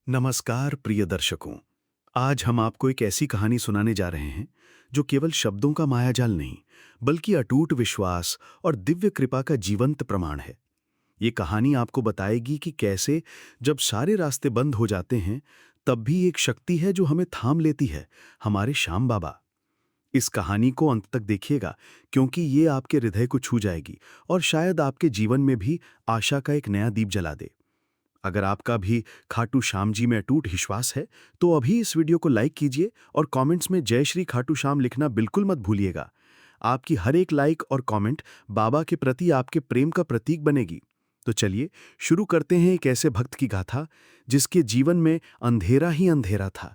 नमस्कार प्रिय दर्शकों। आज हम आपको एक ऐसी कहानी सुनाने जा रहे हैं जो केवल शब्दों का मायाजाल नहीं, बल्कि अटूट विश्वास और दिव्य कृपा का जीवंत प्रमाण है। ये कहानी आपको बताएगी कि कैसे जब सारे रास्ते बंद हो जाते हैं, तब भी एक शक्ति है जो हमें थाम लेती है, हमारे श्याम बाबा। इस कहानी को अंत तक देखिएगा, क्योंकि ये आपके हृदय को छू जाएगी और शायद आपके जीवन में भी आशा का एक नया दीप जला दे। अगर आपका भी खाटू श्याम जी में अटूट विश्वास है, तो अभी इस वीडियो को लाइक कीजिए और कमेंट्स में जय श्री खाटू श्याम लिखना बिल्कुल मत भूलिएगा। आपकी हर एक लाइक और कमेंट बाबा के प्रति आपके प्रेम का प्रतीक बनेगी। तो चलिए शुरू करते हैं एक ऐसे भक्त की गाथा जिसके जीवन में अंधेरा ही अंधेरा था,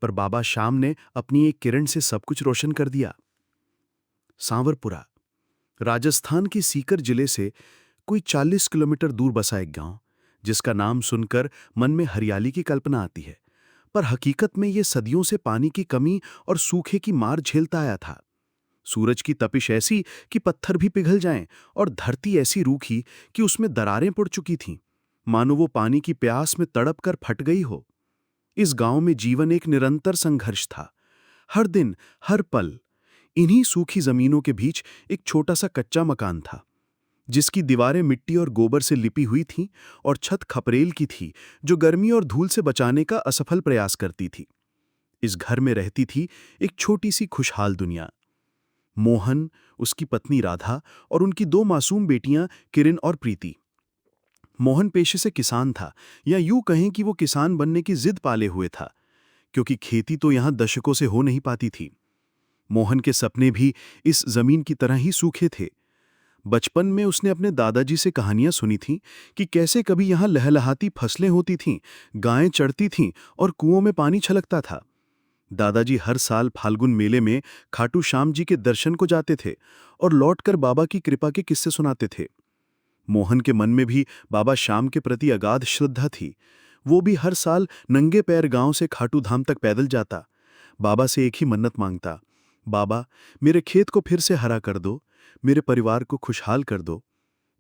पर बाबा श्याम ने अपनी एक किरण से सब कुछ रोशन कर दिया। सांवरपुरा, राजस्थान के सीकर जिले से कोई 40 किलोमीटर दूर बसा एक गांव, जिसका नाम सुनकर मन में हरियाली की कल्पना आती है, पर हकीकत में ये सदियों से पानी की कमी और सूखे की मार झेलता आया था। सूरज की तपिश ऐसी कि पत्थर भी पिघल जाएं और धरती ऐसी रूखी कि उसमें दरारें पड़ चुकी थीं, मानो वो पानी की प्यास में तड़प कर फट गई हो। इस गांव में जीवन एक निरंतर संघर्ष था। हर दिन, हर पल इन्हीं सूखी जमीनों के बीच एक छोटा सा कच्चा मकान था, जिसकी दीवारें मिट्टी और गोबर से लिपी हुई थीं और छत खपरेल की थी, जो गर्मी और धूल से बचाने का असफल प्रयास करती थी। इस घर में रहती थी एक छोटी सी खुशहाल दुनिया। मोहन, उसकी पत्नी राधा और उनकी दो मासूम बेटियां किरण और प्रीति। मोहन पेशे से किसान था, या यूं कहें कि वो किसान बनने की जिद पाले हुए था, क्योंकि खेती तो यहां दशकों से हो नहीं पाती थी। मोहन के सपने भी इस जमीन की तरह ही सूखे थे। बचपन में उसने अपने दादाजी से कहानियां सुनी थीं कि कैसे कभी यहां लहलहाती फसलें होती थीं, गायें चढ़ती थीं और कुओं में पानी छलकता था। दादाजी हर साल फाल्गुन मेले में खाटू श्याम जी के दर्शन को जाते थे और लौटकर बाबा की कृपा के किस्से सुनाते थे। मोहन के मन में भी बाबा श्याम के प्रति अगाध श्रद्धा थी। वो भी हर साल नंगे पैर गांव से खाटू धाम तक पैदल जाता, बाबा से एक ही मन्नत मांगता, बाबा, मेरे खेत को फिर से हरा कर दो, मेरे परिवार को खुशहाल कर दो।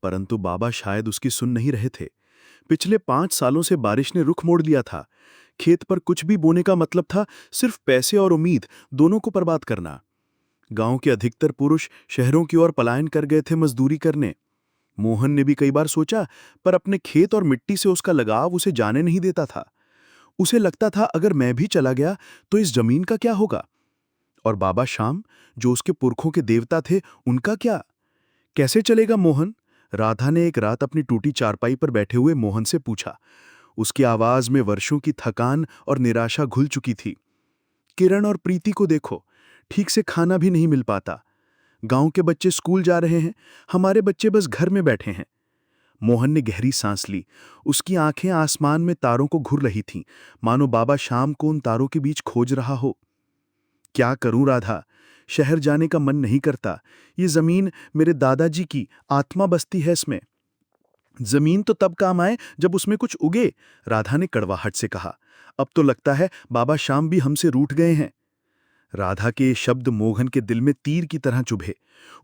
परंतु बाबा शायद उसकी सुन नहीं रहे थे। पिछले 5 सालों से बारिश ने रुख मोड़ लिया था। खेत पर कुछ भी बोने का मतलब था सिर्फ पैसे और उम्मीद दोनों को बर्बाद करना। गांव के अधिकतर पुरुष शहरों की ओर पलायन कर गए थे मजदूरी करने। मोहन ने भी कई बार सोचा, पर अपने खेत और मिट्टी से उसका लगाव उसे जाने नहीं देता था। उसे लगता था अगर मैं भी चला गया तो इस जमीन का क्या होगा? और बाबा श्याम, जो उसके पुरखों के देवता थे, उनका क्या? कैसे चलेगा मोहन? राधा ने एक रात अपनी टूटी चारपाई पर बैठे हुए मोहन से पूछा। उसकी आवाज में वर्षों की थकान और निराशा घुल चुकी थी। किरण और प्रीति को देखो, ठीक से खाना भी नहीं मिल पाता। गांव के बच्चे स्कूल जा रहे हैं, हमारे बच्चे बस घर में बैठे हैं। मोहन ने गहरी सांस ली। उसकी आंखें आसमान में तारों को घूर रही थीं, मानो बाबा श्याम को उन तारों के बीच खोज रहा हो। क्या करूं राधा, शहर जाने का मन नहीं करता। ये जमीन मेरे दादाजी की, आत्मा बसती है इसमें। जमीन तो तब काम आए जब उसमें कुछ उगे, राधा ने कड़वाहट से कहा। अब तो लगता है बाबा श्याम भी हमसे रूठ गए हैं। राधा के ये शब्द मोहन के दिल में तीर की तरह चुभे।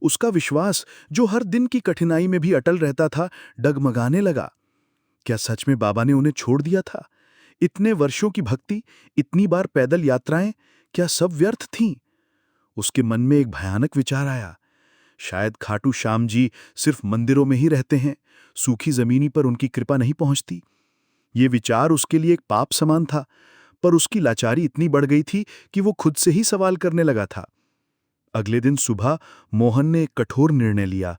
उसका विश्वास, जो हर दिन की कठिनाई में भी अटल रहता था, डगमगाने लगा। क्या सच में बाबा ने उन्हें छोड़ दिया था? इतने वर्षों की भक्ति, इतनी बार पैदल यात्राएं, क्या सब व्यर्थ थीं? उसके मन में एक भयानक विचार आया। शायद खाटू श्याम जी सिर्फ मंदिरों में ही रहते हैं, सूखी जमीनी पर उनकी कृपा नहीं पहुंचती। ये विचार उसके लिए एक पाप समान था, पर उसकी लाचारी इतनी बढ़ गई थी कि वो खुद से ही सवाल करने लगा था। अगले दिन सुबह मोहन ने एक कठोर निर्णय लिया।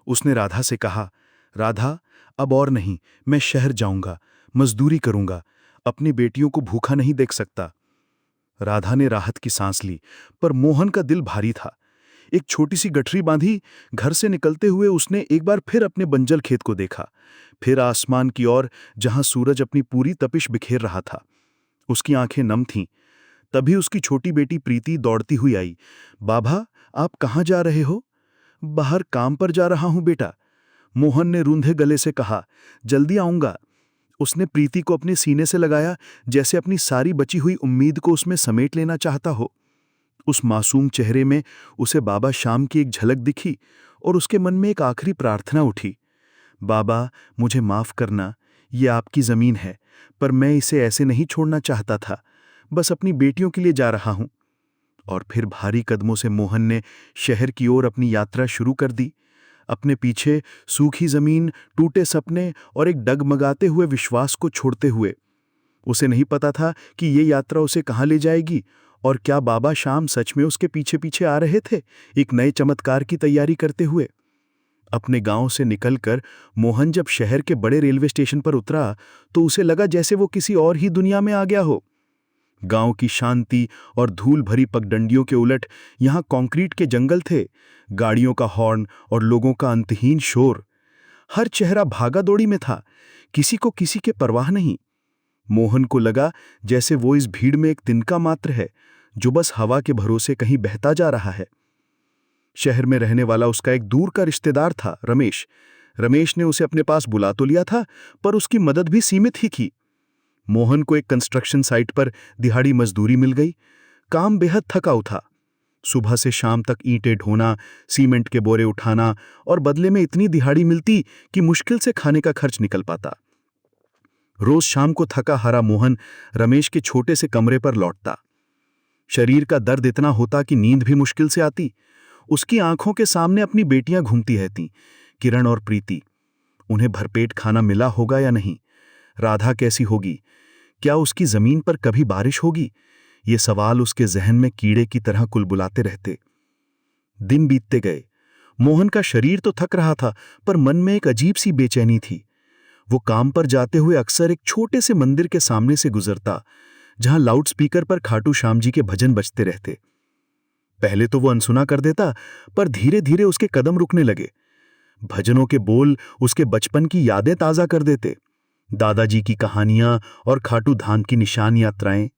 उसने राधा से कहा, राधा, अब और नहीं, मैं शहर जाऊंगा, मजदूरी करूंगा, अपनी बेटियों को भूखा नहीं देख सकता। राधा ने राहत की सांस ली, पर मोहन का दिल भारी था। एक छोटी सी गठरी बांधी, घर से निकलते हुए उसने एक बार फिर अपने बंजल खेत को देखा, फिर आसमान की ओर, जहां सूरज अपनी पूरी तपिश बिखेर रहा था। उसकी आंखें नम थीं। तभी उसकी छोटी बेटी प्रीति दौड़ती हुई आई। बाबा, आप कहाँ जा रहे हो? बाहर काम पर जा रहा हूं बेटा, मोहन ने रूंधे गले से कहा। जल्दी आऊंगा। उसने प्रीति को अपने सीने से लगाया, जैसे अपनी सारी बची हुई उम्मीद को उसमें समेट लेना चाहता हो। उस मासूम चेहरे में उसे बाबा श्याम की एक झलक दिखी और उसके मन में एक आखिरी प्रार्थना उठी। बाबा, मुझे माफ करना, ये आपकी जमीन है, पर मैं इसे ऐसे नहीं छोड़ना चाहता था। बस अपनी बेटियों के लिए जा रहा हूं। और फिर भारी कदमों से मोहन ने शहर की ओर अपनी यात्रा शुरू कर दी। अपने पीछे सूखी जमीन, टूटे सपने और एक डगमगाते हुए विश्वास को छोड़ते हुए। उसे नहीं पता था कि ये यात्रा उसे कहाँ ले जाएगी, और क्या बाबा श्याम सच में उसके पीछे पीछे आ रहे थे, एक नए चमत्कार की तैयारी करते हुए। अपने गांव से निकलकर मोहन जब शहर के बड़े रेलवे स्टेशन पर उतरा तो उसे लगा जैसे वो किसी और ही दुनिया में आ गया हो। गांव की शांति और धूल भरी पगडंडियों के उलट यहां कंक्रीट के जंगल थे, गाड़ियों का हॉर्न और लोगों का अंतहीन शोर। हर चेहरा भागा दौड़ी में था, किसी को किसी के परवाह नहीं। मोहन को लगा जैसे वो इस भीड़ में एक तिनका मात्र है, जो बस हवा के भरोसे कहीं बहता जा रहा है। शहर में रहने वाला उसका एक दूर का रिश्तेदार था, रमेश। रमेश ने उसे अपने पास बुला तो लिया था, पर उसकी मदद भी सीमित ही की। मोहन को एक कंस्ट्रक्शन साइट पर दिहाड़ी मजदूरी मिल गई। काम बेहद थकाऊ था। सुबह से शाम तक ईंटें ढोना, सीमेंट के बोरे उठाना, और बदले में इतनी दिहाड़ी मिलती कि मुश्किल से खाने का खर्च निकल पाता। रोज शाम को थका हारा मोहन रमेश के छोटे से कमरे पर लौटता। शरीर का दर्द इतना होता कि नींद भी मुश्किल से आती। उसकी आंखों के सामने अपनी बेटियां घूमती रहती, किरण और प्रीति। उन्हें भरपेट खाना मिला होगा या नहीं, राधा कैसी होगी, क्या उसकी जमीन पर कभी बारिश होगी, ये सवाल उसके जहन में कीड़े की तरह कुलबुलाते रहते। दिन बीतते गए। मोहन का शरीर तो थक रहा था, पर मन में एक अजीब सी बेचैनी थी। वो काम पर जाते हुए अक्सर एक छोटे से मंदिर के सामने से गुजरता, जहां लाउडस्पीकर पर खाटू श्याम जी के भजन बजते रहते। पहले तो वो अनसुना कर देता, पर धीरे धीरे उसके कदम रुकने लगे। भजनों के बोल उसके बचपन की यादें ताजा कर देते, दादाजी की कहानियां और खाटू धाम की निशान यात्राएं।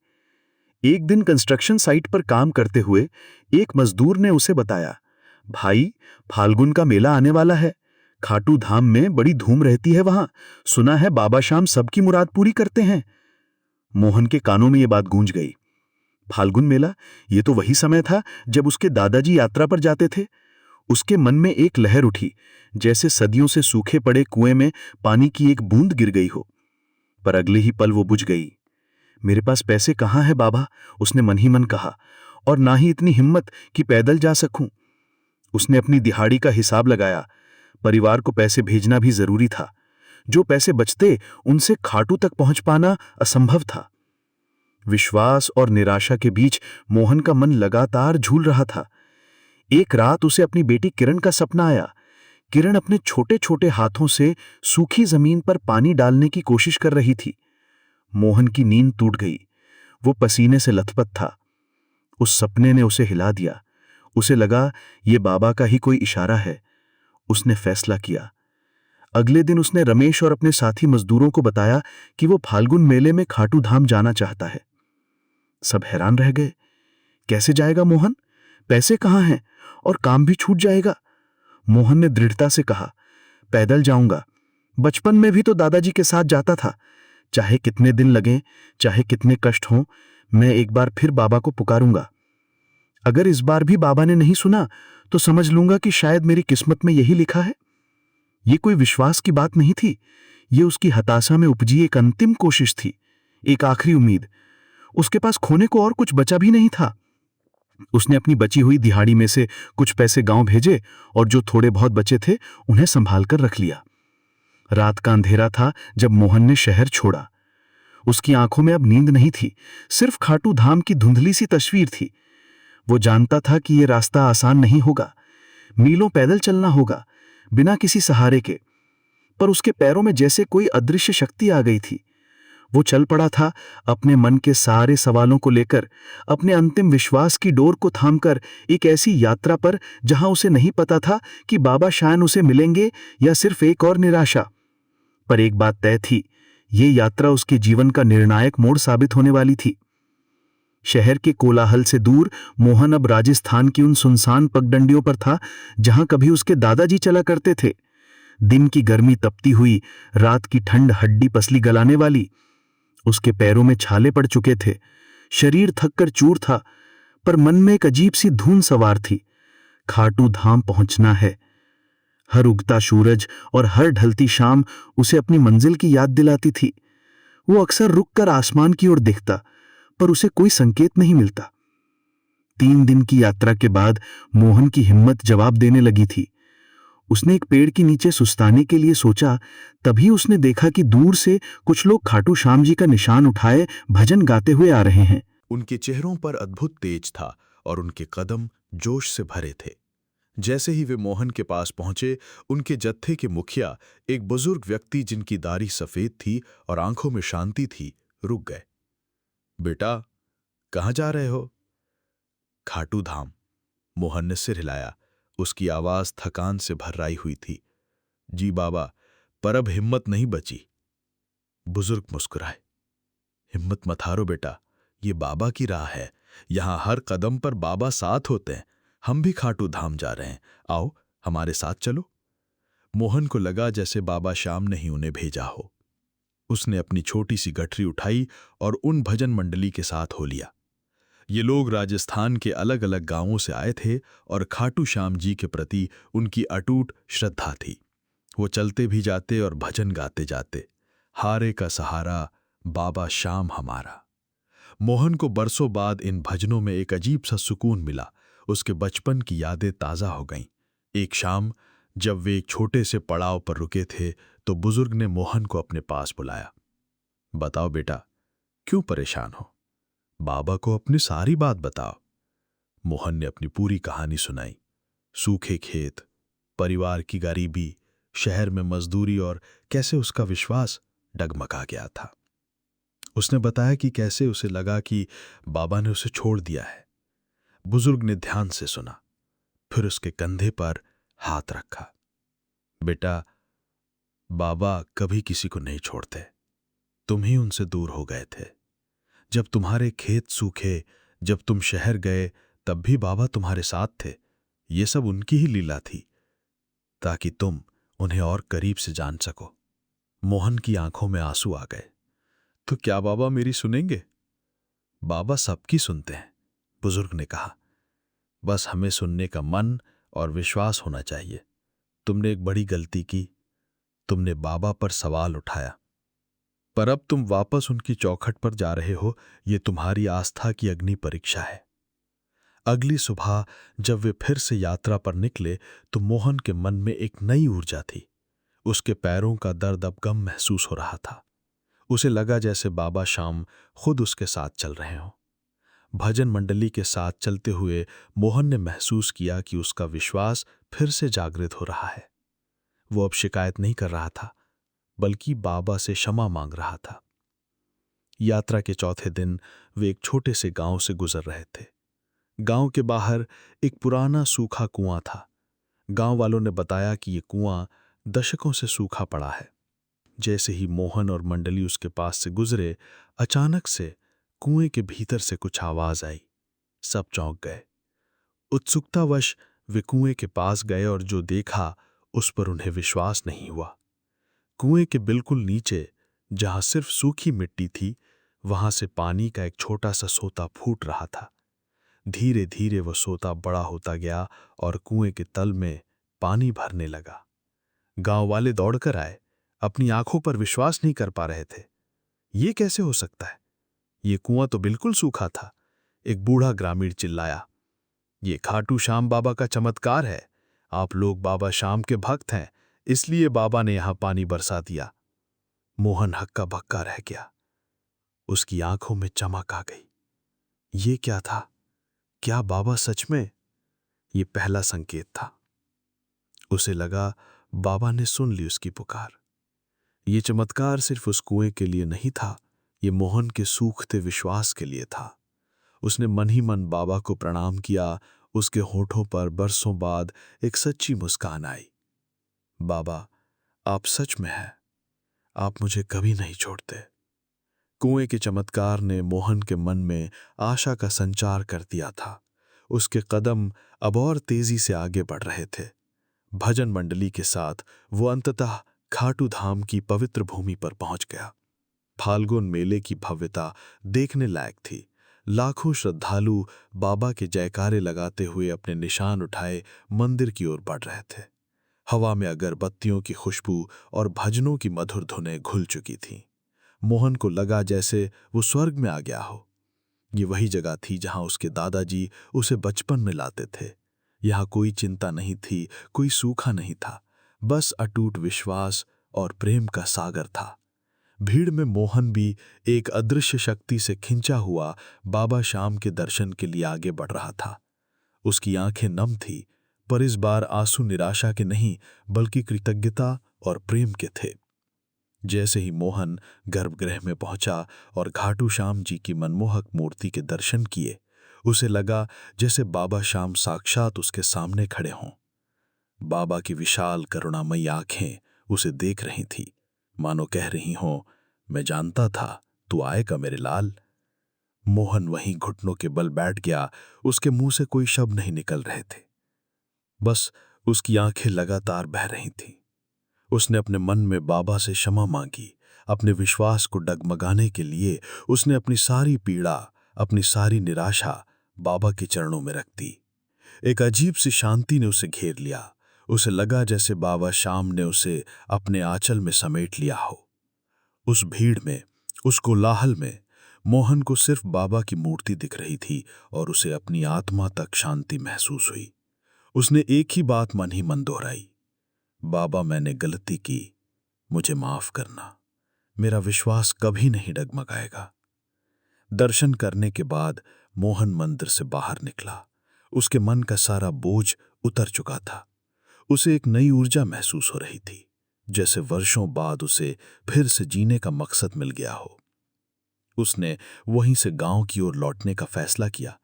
एक दिन कंस्ट्रक्शन साइट पर काम करते हुए एक मजदूर ने उसे बताया, भाई, फाल्गुन का मेला आने वाला है। खाटू धाम में बड़ी धूम रहती है वहां। सुना है बाबा श्याम सबकी मुराद पूरी करते हैं। मोहन के कानों में यह बात गूंज गई। फाल्गुन मेला, ये तो वही समय था जब उसके दादाजी यात्रा पर जाते थे। उसके मन में एक लहर उठी, जैसे सदियों से सूखे पड़े कुएं में पानी की एक बूंद गिर गई हो। पर अगले ही पल वो बुझ गई। मेरे पास पैसे कहाँ है बाबा, उसने मन ही मन कहा, और ना ही इतनी हिम्मत कि पैदल जा सकूं। उसने अपनी दिहाड़ी का हिसाब लगाया। परिवार को पैसे भेजना भी जरूरी था। जो पैसे बचते उनसे खाटू तक पहुंच पाना असंभव था। विश्वास और निराशा के बीच मोहन का मन लगातार झूल रहा था। एक रात उसे अपनी बेटी किरण का सपना आया। किरण अपने छोटे छोटे हाथों से सूखी जमीन पर पानी डालने की कोशिश कर रही थी। मोहन की नींद टूट गई। वो पसीने से लथपथ था। उस सपने ने उसे हिला दिया। उसे लगा ये बाबा का ही कोई इशारा है। उसने फैसला किया। अगले दिन उसने रमेश और अपने साथी मजदूरों को बताया कि वो फाल्गुन मेले में खाटू धाम जाना चाहता है। सब हैरान रह गए। कैसे जाएगा मोहन? पैसे कहाँ हैं? और काम भी छूट जाएगा। मोहन ने दृढ़ता से कहा, पैदल जाऊंगा। बचपन में भी तो दादाजी के साथ जाता था। चाहे कितने दिन लगें, चाहे कितने कष्ट हों, मैं एक बार फिर बाबा को पुकारूंगा। अगर इस बार भी बाबा ने नहीं सुना तो समझ लूंगा कि शायद मेरी किस्मत में यही लिखा है। ये कोई विश्वास की बात नहीं थी। ये उसकी हताशा में उपजी एक अंतिम कोशिश थी, एक आखिरी उम्मीद। उसके पास खोने को और कुछ बचा भी नहीं था। उसने अपनी बची हुई दिहाड़ी में से कुछ पैसे गांव भेजे और जो थोड़े बहुत बचे थे उन्हें संभाल कर रख लिया। रात का अंधेरा था जब मोहन ने शहर छोड़ा। उसकी आंखों में अब नींद नहीं थी, सिर्फ खाटू धाम की धुंधली सी तस्वीर थी। वो जानता था कि यह रास्ता आसान नहीं होगा। मीलों पैदल चलना होगा, बिना किसी सहारे के। पर उसके पैरों में जैसे कोई अदृश्य शक्ति आ गई थी। वो चल पड़ा था, अपने मन के सारे सवालों को लेकर, अपने अंतिम विश्वास की डोर को थामकर, एक ऐसी यात्रा पर जहां उसे नहीं पता था कि बाबा शायद उसे मिलेंगे या सिर्फ एक और निराशा। पर एक बात तय थी, ये यात्रा उसके जीवन का निर्णायक मोड़ साबित होने वाली थी। शहर के कोलाहल से दूर मोहन अब राजस्थान की उन सुनसान पगडंडियों पर था जहां कभी उसके दादाजी चला करते थे। दिन की गर्मी तपती हुई, रात की ठंड हड्डी पसली गलाने वाली। उसके पैरों में छाले पड़ चुके थे, शरीर थककर चूर था, पर मन में एक अजीब सी धुन सवार थी। खाटू धाम पहुंचना है। हर उगता सूरज और हर ढलती शाम उसे अपनी मंजिल की याद दिलाती थी। वो अक्सर रुककर आसमान की ओर देखता, पर उसे कोई संकेत नहीं मिलता। 3 दिन की यात्रा के बाद मोहन की हिम्मत जवाब देने लगी थी। उसने एक पेड़ के नीचे सुस्ताने के लिए सोचा, तभी उसने देखा कि दूर से कुछ लोग खाटू श्याम जी का निशान उठाए भजन गाते हुए आ रहे हैं। उनके चेहरों पर अद्भुत तेज था और उनके कदम जोश से भरे थे। जैसे ही वे मोहन के पास पहुंचे, उनके जत्थे के मुखिया, एक बुजुर्ग व्यक्ति जिनकी दाढ़ी सफेद थी और आंखों में शांति थी, रुक गए। बेटा, कहाँ जा रहे हो? खाटू धाम। मोहन ने सिर हिलाया। उसकी आवाज थकान से भर्राई हुई थी। जी बाबा, पर अब हिम्मत नहीं बची। बुजुर्ग मुस्कुराए। हिम्मत मत हारो बेटा, ये बाबा की राह है। यहां हर कदम पर बाबा साथ होते हैं। हम भी खाटू धाम जा रहे हैं, आओ हमारे साथ चलो। मोहन को लगा जैसे बाबा श्याम ने ही उन्हें भेजा हो। उसने अपनी छोटी सी गठरी उठाई और उन भजन मंडली के साथ हो लिया। ये लोग राजस्थान के अलग अलग गांवों से आए थे और खाटू श्याम जी के प्रति उनकी अटूट श्रद्धा थी। वो चलते भी जाते और भजन गाते जाते, हारे का सहारा बाबा श्याम हमारा। मोहन को बरसों बाद इन भजनों में एक अजीब सा सुकून मिला। उसके बचपन की यादें ताज़ा हो गईं। एक शाम जब वे एक छोटे से पड़ाव पर रुके थे, तो बुजुर्ग ने मोहन को अपने पास बुलाया। बताओ बेटा, क्यों परेशान हो? बाबा को अपनी सारी बात बताओ। मोहन ने अपनी पूरी कहानी सुनाई। सूखे खेत, परिवार की गरीबी, शहर में मजदूरी और कैसे उसका विश्वास डगमगा गया था। उसने बताया कि कैसे उसे लगा कि बाबा ने उसे छोड़ दिया है। बुजुर्ग ने ध्यान से सुना, फिर उसके कंधे पर हाथ रखा। बेटा, बाबा कभी किसी को नहीं छोड़ते। तुम ही उनसे दूर हो गए थे। जब तुम्हारे खेत सूखे, जब तुम शहर गए, तब भी बाबा तुम्हारे साथ थे। ये सब उनकी ही लीला थी, ताकि तुम उन्हें और करीब से जान सको। मोहन की आंखों में आंसू आ गए। तो क्या बाबा मेरी सुनेंगे? बाबा सबकी सुनते हैं, बुजुर्ग ने कहा। बस हमें सुनने का मन और विश्वास होना चाहिए। तुमने एक बड़ी गलती की। तुमने बाबा पर सवाल उठाया, पर अब तुम वापस उनकी चौखट पर जा रहे हो। ये तुम्हारी आस्था की अग्नि परीक्षा है। अगली सुबह जब वे फिर से यात्रा पर निकले, तो मोहन के मन में एक नई ऊर्जा थी। उसके पैरों का दर्द अब कम महसूस हो रहा था। उसे लगा जैसे बाबा श्याम खुद उसके साथ चल रहे हों। भजन मंडली के साथ चलते हुए मोहन ने महसूस किया कि उसका विश्वास फिर से जागृत हो रहा है। वो अब शिकायत नहीं कर रहा था, बल्कि बाबा से क्षमा मांग रहा था। यात्रा के चौथे दिन वे एक छोटे से गांव से गुजर रहे थे। गांव के बाहर एक पुराना सूखा कुआं था। गांव वालों ने बताया कि ये कुआं दशकों से सूखा पड़ा है। जैसे ही मोहन और मंडली उसके पास से गुजरे, अचानक से कुएं के भीतर से कुछ आवाज आई। सब चौंक गए। उत्सुकतावश वे कुएं के पास गए और जो देखा उस पर उन्हें विश्वास नहीं हुआ। कुएं के बिल्कुल नीचे, जहां सिर्फ सूखी मिट्टी थी, वहां से पानी का एक छोटा सा सोता फूट रहा था। धीरे धीरे वह सोता बड़ा होता गया और कुएं के तल में पानी भरने लगा। गांव वाले दौड़कर आए, अपनी आंखों पर विश्वास नहीं कर पा रहे थे। ये कैसे हो सकता है? ये कुआं तो बिल्कुल सूखा था। एक बूढ़ा ग्रामीण चिल्लाया, ये खाटू श्याम बाबा का चमत्कार है। आप लोग बाबा श्याम के भक्त हैं, इसलिए बाबा ने यहां पानी बरसा दिया। मोहन हक्का बक्का रह गया। उसकी आंखों में चमक आ गई। ये क्या था? क्या बाबा सच में? ये पहला संकेत था। उसे लगा बाबा ने सुन ली उसकी पुकार। ये चमत्कार सिर्फ उस कुएं के लिए नहीं था, ये मोहन के सूखते विश्वास के लिए था। उसने मन ही मन बाबा को प्रणाम किया। उसके होठों पर बरसों बाद एक सच्ची मुस्कान आई। बाबा, आप सच में हैं। आप मुझे कभी नहीं छोड़ते। कुएं के चमत्कार ने मोहन के मन में आशा का संचार कर दिया था। उसके कदम अब और तेजी से आगे बढ़ रहे थे। भजन मंडली के साथ वो अंततः खाटू धाम की पवित्र भूमि पर पहुंच गया। फाल्गुन मेले की भव्यता देखने लायक थी। लाखों श्रद्धालु बाबा के जयकारे लगाते हुए अपने निशान उठाए मंदिर की ओर बढ़ रहे थे। हवा में अगरबत्तियों की खुशबू और भजनों की मधुर धुनें घुल चुकी थीं। मोहन को लगा जैसे वो स्वर्ग में आ गया हो। ये वही जगह थी जहां उसके दादाजी उसे बचपन में लाते थे। यहाँ कोई चिंता नहीं थी, कोई सूखा नहीं था, बस अटूट विश्वास और प्रेम का सागर था। भीड़ में मोहन भी एक अदृश्य शक्ति से खिंचा हुआ बाबा श्याम के दर्शन के लिए आगे बढ़ रहा था। उसकी आंखें नम थी, पर इस बार आंसू निराशा के नहीं बल्कि कृतज्ञता और प्रेम के थे। जैसे ही मोहन गर्भगृह में पहुंचा और घाटू श्याम जी की मनमोहक मूर्ति के दर्शन किए, उसे लगा जैसे बाबा श्याम साक्षात उसके सामने खड़े हों। बाबा की विशाल करुणामयी आंखें उसे देख रही थीं, मानो कह रही हों, मैं जानता था तू आएगा मेरे लाल। मोहन वहीं घुटनों के बल बैठ गया। उसके मुंह से कोई शब्द नहीं निकल रहे थे, बस उसकी आंखें लगातार बह रही थीं। उसने अपने मन में बाबा से क्षमा मांगी। अपने विश्वास को डगमगाने के लिए उसने अपनी सारी पीड़ा, अपनी सारी निराशा बाबा के चरणों में रख दी। एक अजीब सी शांति ने उसे घेर लिया। उसे लगा जैसे बाबा श्याम ने उसे अपने आंचल में समेट लिया हो। उस भीड़ में, उस कोलाहल में मोहन को सिर्फ बाबा की मूर्ति दिख रही थी और उसे अपनी आत्मा तक शांति महसूस हुई। उसने एक ही बात मन ही मन दोहराई, बाबा मैंने गलती की, मुझे माफ करना। मेरा विश्वास कभी नहीं डगमगाएगा। दर्शन करने के बाद मोहन मंदिर से बाहर निकला। उसके मन का सारा बोझ उतर चुका था। उसे एक नई ऊर्जा महसूस हो रही थी, जैसे वर्षों बाद उसे फिर से जीने का मकसद मिल गया हो। उसने वहीं से गांव की ओर लौटने का फैसला किया।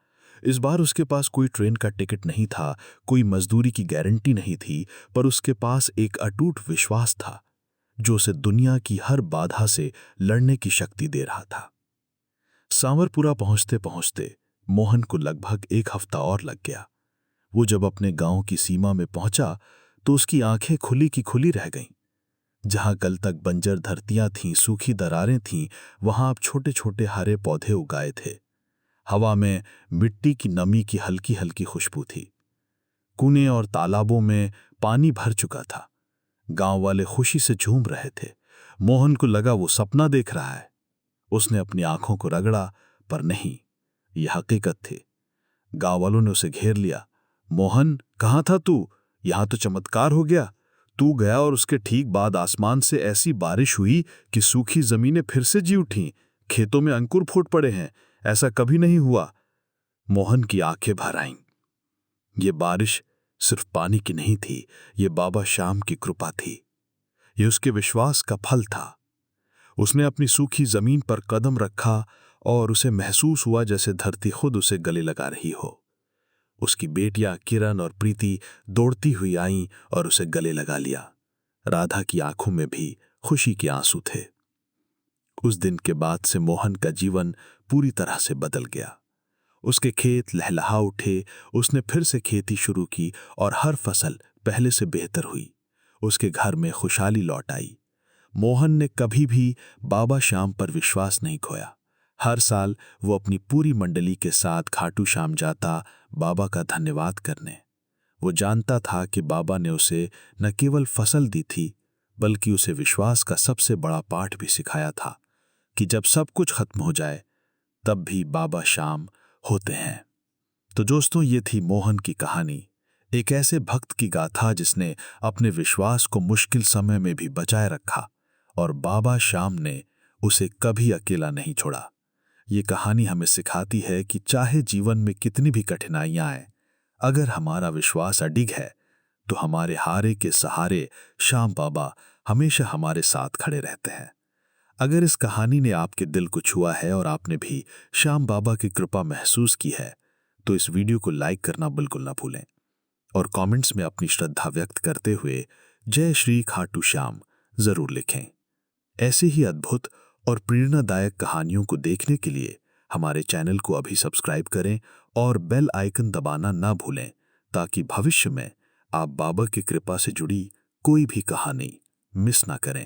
इस बार उसके पास कोई ट्रेन का टिकट नहीं था, कोई मजदूरी की गारंटी नहीं थी, पर उसके पास एक अटूट विश्वास था जो उसे दुनिया की हर बाधा से लड़ने की शक्ति दे रहा था। सांवरपुरा पहुंचते पहुंचते मोहन को लगभग एक हफ्ता और लग गया। वो जब अपने गांव की सीमा में पहुंचा तो उसकी आंखें खुली की खुली रह गईं। जहां कल तक बंजर धरतियां थीं, सूखी दरारें थीं, वहां अब छोटे छोटे हरे पौधे उगाए थे। हवा में मिट्टी की नमी की हल्की हल्की खुशबू थी। कुएं और तालाबों में पानी भर चुका था। गांव वाले खुशी से झूम रहे थे। मोहन को लगा वो सपना देख रहा है। उसने अपनी आंखों को रगड़ा, पर नहीं, यह हकीकत थी। गांव वालों ने उसे घेर लिया। मोहन, कहाँ था तू? यहां तो चमत्कार हो गया। तू गया और उसके ठीक बाद आसमान से ऐसी बारिश हुई कि सूखी जमीनें फिर से जी उठीं। खेतों में अंकुर फूट पड़े हैं। ऐसा कभी नहीं हुआ। मोहन की आंखें भर आईं। ये बारिश सिर्फ पानी की नहीं थी, ये बाबा श्याम की कृपा थी। ये उसके विश्वास का फल था। उसने अपनी सूखी जमीन पर कदम रखा और उसे महसूस हुआ जैसे धरती खुद उसे गले लगा रही हो। उसकी बेटियां किरण और प्रीति दौड़ती हुई आईं और उसे गले लगा लिया। राधा की आंखों में भी खुशी के आंसू थे। उस दिन के बाद से मोहन का जीवन पूरी तरह से बदल गया। उसके खेत लहलहा उठे। उसने फिर से खेती शुरू की और हर फसल पहले से बेहतर हुई। उसके घर में खुशहाली लौट आई। मोहन ने कभी भी बाबा श्याम पर विश्वास नहीं खोया। हर साल वो अपनी पूरी मंडली के साथ घाटू श्याम जाता, बाबा का धन्यवाद करने। वो जानता था कि बाबा ने उसे न केवल फसल दी थी, बल्कि उसे विश्वास का सबसे बड़ा पाठ भी सिखाया था कि जब सब कुछ खत्म हो जाए तब भी बाबा श्याम होते हैं। तो दोस्तों, ये थी मोहन की कहानी, एक ऐसे भक्त की गाथा जिसने अपने विश्वास को मुश्किल समय में भी बचाए रखा और बाबा श्याम ने उसे कभी अकेला नहीं छोड़ा। ये कहानी हमें सिखाती है कि चाहे जीवन में कितनी भी कठिनाइयां आए, अगर हमारा विश्वास अडिग है तो हमारे हारे के सहारे श्याम बाबा हमेशा हमारे साथ खड़े रहते हैं। अगर इस कहानी ने आपके दिल को छुआ है और आपने भी श्याम बाबा की कृपा महसूस की है, तो इस वीडियो को लाइक करना बिल्कुल ना भूलें और कमेंट्स में अपनी श्रद्धा व्यक्त करते हुए जय श्री खाटू श्याम जरूर लिखें। ऐसे ही अद्भुत और प्रेरणादायक कहानियों को देखने के लिए हमारे चैनल को अभी सब्सक्राइब करें और बेल आइकन दबाना ना भूलें, ताकि भविष्य में आप बाबा की कृपा से जुड़ी कोई भी कहानी मिस ना करें।